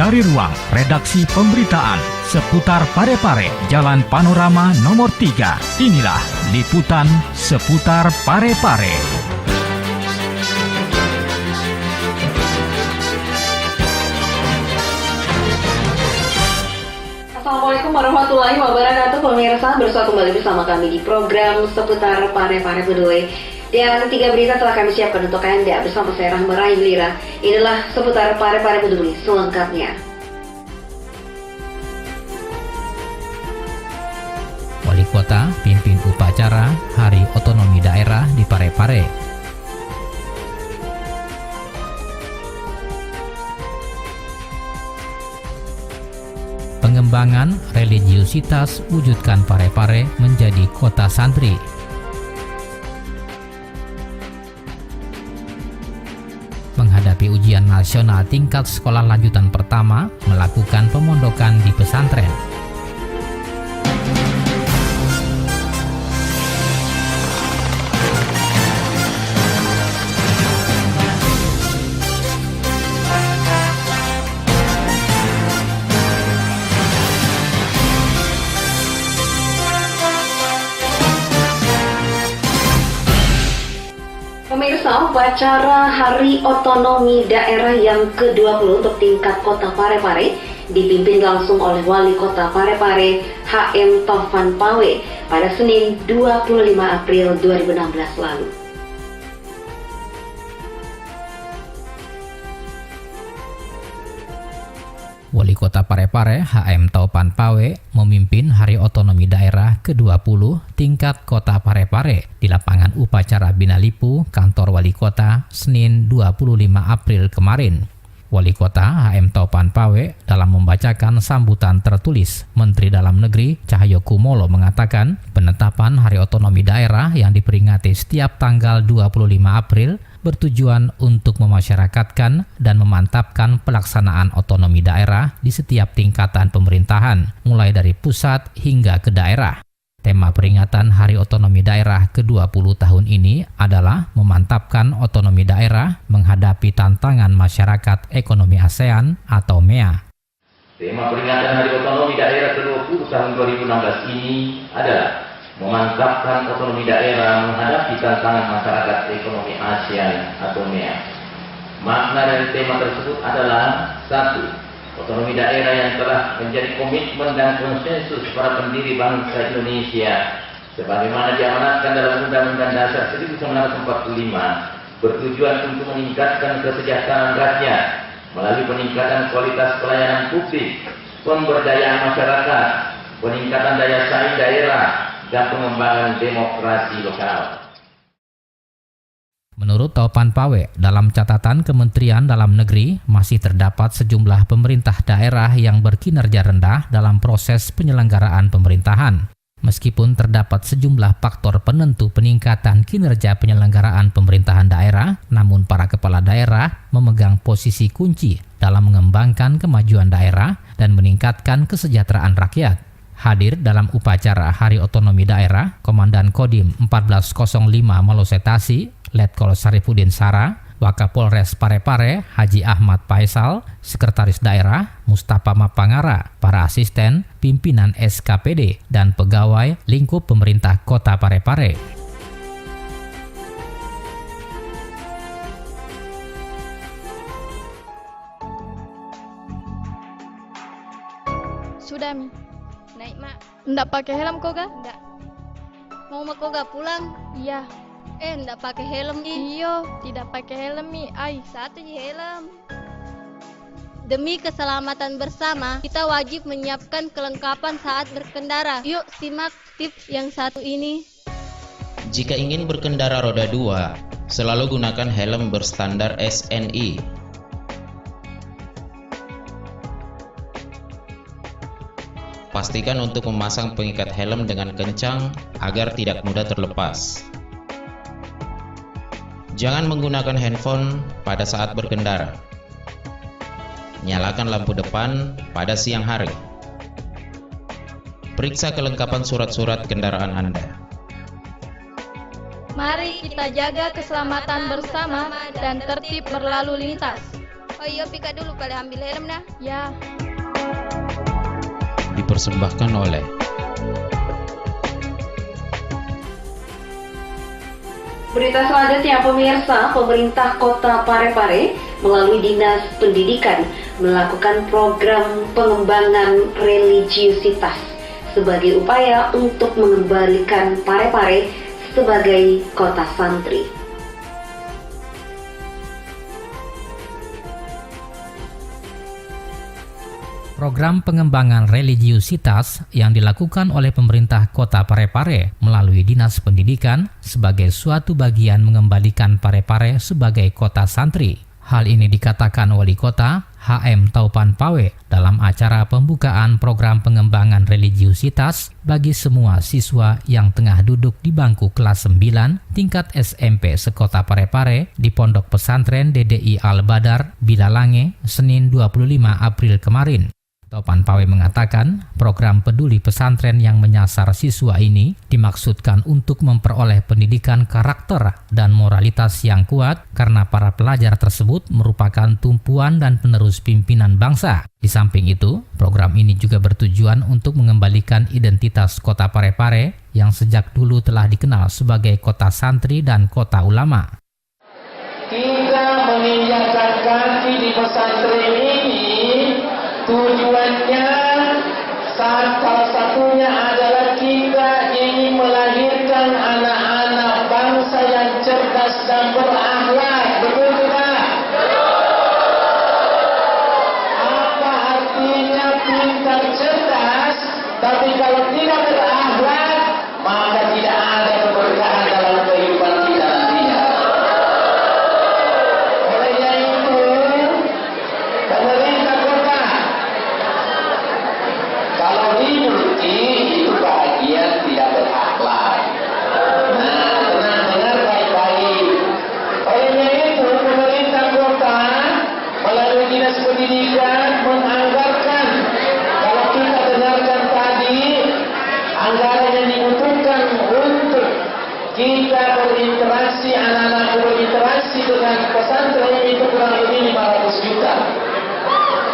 Dari ruang redaksi pemberitaan seputar Parepare, Jalan Panorama nomor 3, inilah liputan seputar Parepare. Assalamualaikum warahmatullahi wabarakatuh. Pemirsa, bersua kembali bersama kami di program seputar Parepare Bedue. Dan 3 berita telah kami siapkan untuk Anda bersama saya Rahma Railira. Inilah seputar Parepare Bedue selengkapnya. Wali Kota pimpin upacara Hari Otonomi Daerah di Parepare. Pengembangan religiusitas wujudkan Parepare menjadi kota santri. Menghadapi ujian nasional tingkat sekolah lanjutan pertama, melakukan pemondokan di pesantren. Pemirsa, upacara Hari Otonomi Daerah yang ke-20 untuk tingkat kota Parepare dipimpin langsung oleh Wali Kota Parepare HM Taufan Pawe pada Senin 25 April 2016 lalu. Wali Kota Parepare HM Taufan Pawe memimpin Hari Otonomi Daerah ke-20 tingkat Kota Parepare di lapangan upacara Bina Lipu, Kantor Wali Kota, Senin 25 April kemarin. Wali Kota HM Taufan Pawe dalam membacakan sambutan tertulis Menteri Dalam Negeri Cahyokumolo mengatakan penetapan Hari Otonomi Daerah yang diperingati setiap tanggal 25 April bertujuan untuk memasyarakatkan dan memantapkan pelaksanaan otonomi daerah di setiap tingkatan pemerintahan, mulai dari pusat hingga ke daerah. Tema peringatan Hari Otonomi Daerah ke-20 tahun ini adalah memantapkan otonomi daerah menghadapi tantangan masyarakat ekonomi ASEAN atau MEA. Tema peringatan Hari Otonomi Daerah ke-20 tahun 2016 ini adalah memantapkan otonomi daerah menghadapi tantangan masyarakat ekonomi ASEAN atau MEA. Makna dari tema tersebut adalah 1. Otonomi daerah yang telah menjadi komitmen dan konsensus para pendiri bangsa Indonesia sebagaimana diamanatkan dalam Undang-Undang Dasar 1945 bertujuan untuk meningkatkan kesejahteraan rakyat melalui peningkatan kualitas pelayanan publik, pemberdayaan masyarakat, peningkatan daya saing daerah, dan pengembangan demokrasi lokal. Menurut Taufan Pawe, dalam catatan Kementerian Dalam Negeri masih terdapat sejumlah pemerintah daerah yang berkinerja rendah dalam proses penyelenggaraan pemerintahan. Meskipun terdapat sejumlah faktor penentu peningkatan kinerja penyelenggaraan pemerintahan daerah, namun para kepala daerah memegang posisi kunci dalam mengembangkan kemajuan daerah dan meningkatkan kesejahteraan rakyat. Hadir dalam upacara Hari Otonomi Daerah, Komandan Kodim 1405 Malosetasi, Letkol Sarifudin Sara, Wakapolres Parepare Haji Ahmad Faisal, Sekretaris Daerah Mustafa Mapangara, para asisten, pimpinan SKPD, dan pegawai lingkup pemerintah Kota Parepare. Sudah Mi, naik mak. Nggak pakai helm kok ga? Nggak. Mau mak kok ga pulang? Iya. Nggak pakai helm iyo, tidak pakai helm Mi. Satu je helm. Demi keselamatan bersama, kita wajib menyiapkan kelengkapan saat berkendara. Yuk simak tips yang satu ini. Jika ingin berkendara roda 2, selalu gunakan helm berstandar SNI. Pastikan untuk memasang pengikat helm dengan kencang agar tidak mudah terlepas. Jangan menggunakan handphone pada saat berkendara. Nyalakan lampu depan pada siang hari. Periksa kelengkapan surat-surat kendaraan Anda. Mari kita jaga keselamatan bersama dan tertib berlalu lintas. Oh iya, pika dulu kali ambil helm dah. Ya. Dipersembahkan oleh Berita selanjutnya, pemirsa, pemerintah Kota Parepare melalui Dinas Pendidikan melakukan program pengembangan religiusitas sebagai upaya untuk mengembalikan Parepare sebagai kota santri. Program pengembangan religiusitas yang dilakukan oleh pemerintah Kota Parepare melalui Dinas Pendidikan sebagai suatu bagian mengembalikan Parepare sebagai kota santri. Hal ini dikatakan Wali Kota HM Taupan Pawe dalam acara pembukaan program pengembangan religiusitas bagi semua siswa yang tengah duduk di bangku kelas 9 tingkat SMP sekota Parepare di Pondok Pesantren DDI Al-Badar, Bilalange, Senin 25 April kemarin. Taupan Pawe mengatakan program peduli pesantren yang menyasar siswa ini dimaksudkan untuk memperoleh pendidikan karakter dan moralitas yang kuat karena para pelajar tersebut merupakan tumpuan dan penerus pimpinan bangsa. Di samping itu, program ini juga bertujuan untuk mengembalikan identitas Kota Parepare yang sejak dulu telah dikenal sebagai kota santri dan kota ulama. Kita menginjakkan kaki di pesantren ini tujuannya salah satunya adalah kita ingin melahirkan anak-anak bangsa yang cerdas dan berakhlak. Betul tidak? Apa artinya pintar cerdas, tapi kalau tidak berakhlak, maka tidak ada keberkahan dalam kehidupan kita nantinya. Olehnya itu, pemerintah kota kalau dimiliki itu bahagian tidak berakhlak. Nah, dengar baik-baik. Olehnya itu, pemerintah kota melalui Dinas Pendidikan menganggarkan, kalau kita dengarkan tadi, anggaran yang dibutuhkan untuk kita berinteraksi, anak-anak berinteraksi dengan pesantren itu kurang lebih 500 juta.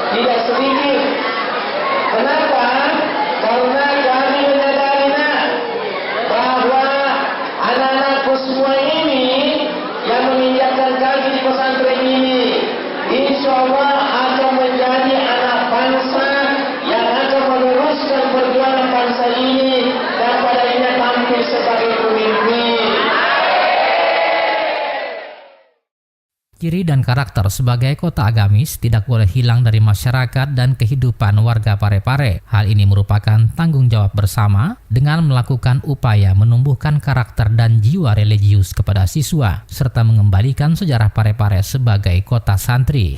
Tidak sedikit. Kenapa? Karena kami menyadari bahwa anak-anakku semua ini yang menginjakkan kaki di pesantren ini, insya Allah akan menjadi anak bangsa yang akan meneruskan perjuangan bangsa ini dan pada akhirnya tampil sebagai pemimpin. Ciri dan karakter sebagai kota agamis tidak boleh hilang dari masyarakat dan kehidupan warga Parepare. Hal ini merupakan tanggung jawab bersama dengan melakukan upaya menumbuhkan karakter dan jiwa religius kepada siswa, serta mengembalikan sejarah Parepare sebagai kota santri.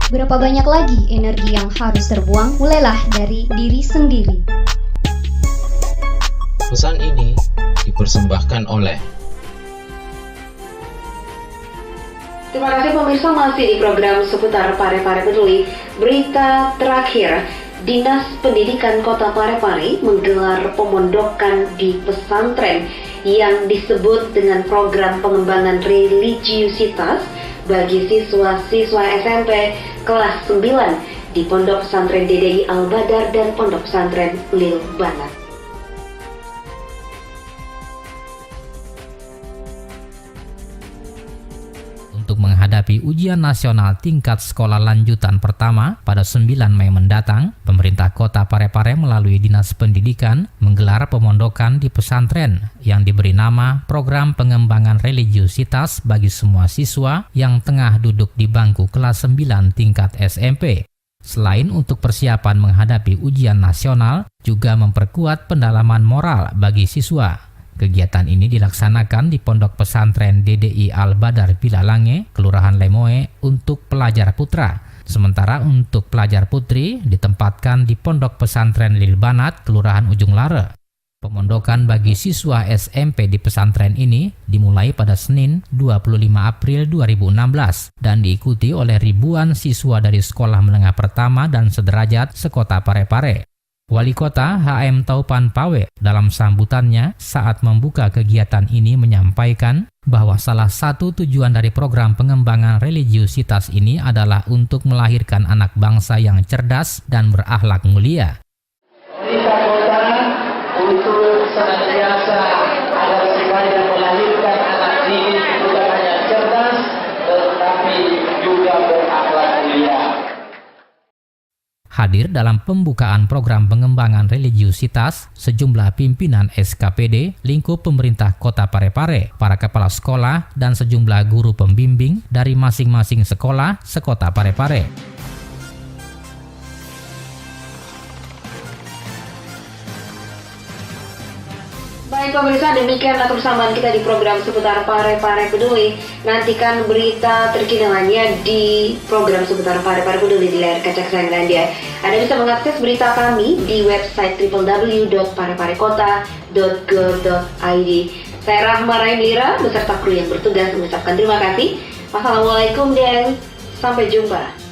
Berapa banyak lagi energi yang harus terbuang? Mulailah dari diri sendiri. pesan ini dipersembahkan oleh Terima kasih pemirsa, masih di program seputar Parepare Peduli. Berita terakhir, Dinas Pendidikan Kota Parepare menggelar pemondokan di pesantren yang disebut dengan program pengembangan religiusitas bagi siswa-siswa SMP kelas 9 di Pondok Pesantren DDI Al-Badar dan Pondok Pesantren Lil Banat. Untuk menghadapi ujian nasional tingkat sekolah lanjutan pertama pada 9 Mei mendatang, pemerintah Kota Parepare melalui Dinas Pendidikan menggelar pemondokan di pesantren yang diberi nama Program Pengembangan Religiusitas bagi semua siswa yang tengah duduk di bangku kelas 9 tingkat SMP. Selain untuk persiapan menghadapi ujian nasional, juga memperkuat pendalaman moral bagi siswa. Kegiatan ini dilaksanakan di Pondok Pesantren DDI Al-Badar Bilalange, Kelurahan Lemoe untuk pelajar putra. Sementara untuk pelajar putri ditempatkan di Pondok Pesantren Lil Banat, Kelurahan Ujung Lare. Pemondokan bagi siswa SMP di pesantren ini dimulai pada Senin 25 April 2016 dan diikuti oleh ribuan siswa dari sekolah menengah pertama dan sederajat sekota Parepare. Wali Kota HM Taupan Pawe dalam sambutannya saat membuka kegiatan ini menyampaikan bahwa salah satu tujuan dari program pengembangan religiusitas ini adalah untuk melahirkan anak bangsa yang cerdas dan berakhlak mulia. Untuk senantiasa agar supaya melahirkan anak didik bukan hanya cerdas tetapi juga berakhlak mulia. Hadir dalam pembukaan program pengembangan religiusitas sejumlah pimpinan SKPD, lingkup pemerintah Kota Parepare, para kepala sekolah dan sejumlah guru pembimbing dari masing-masing sekolah sekota Parepare. Baik pemirsa, demikianlah kebersamaan kita di program seputar Parepare Peduli. Nantikan berita terkini lainnya di program seputar Parepare Peduli di layar kaca kesayangan Anda. Anda bisa mengakses berita kami di website www.pareparekota.go.id. Saya Rahma Raimlira beserta kru yang bertugas mengucapkan terima kasih. Wassalamualaikum dan sampai jumpa.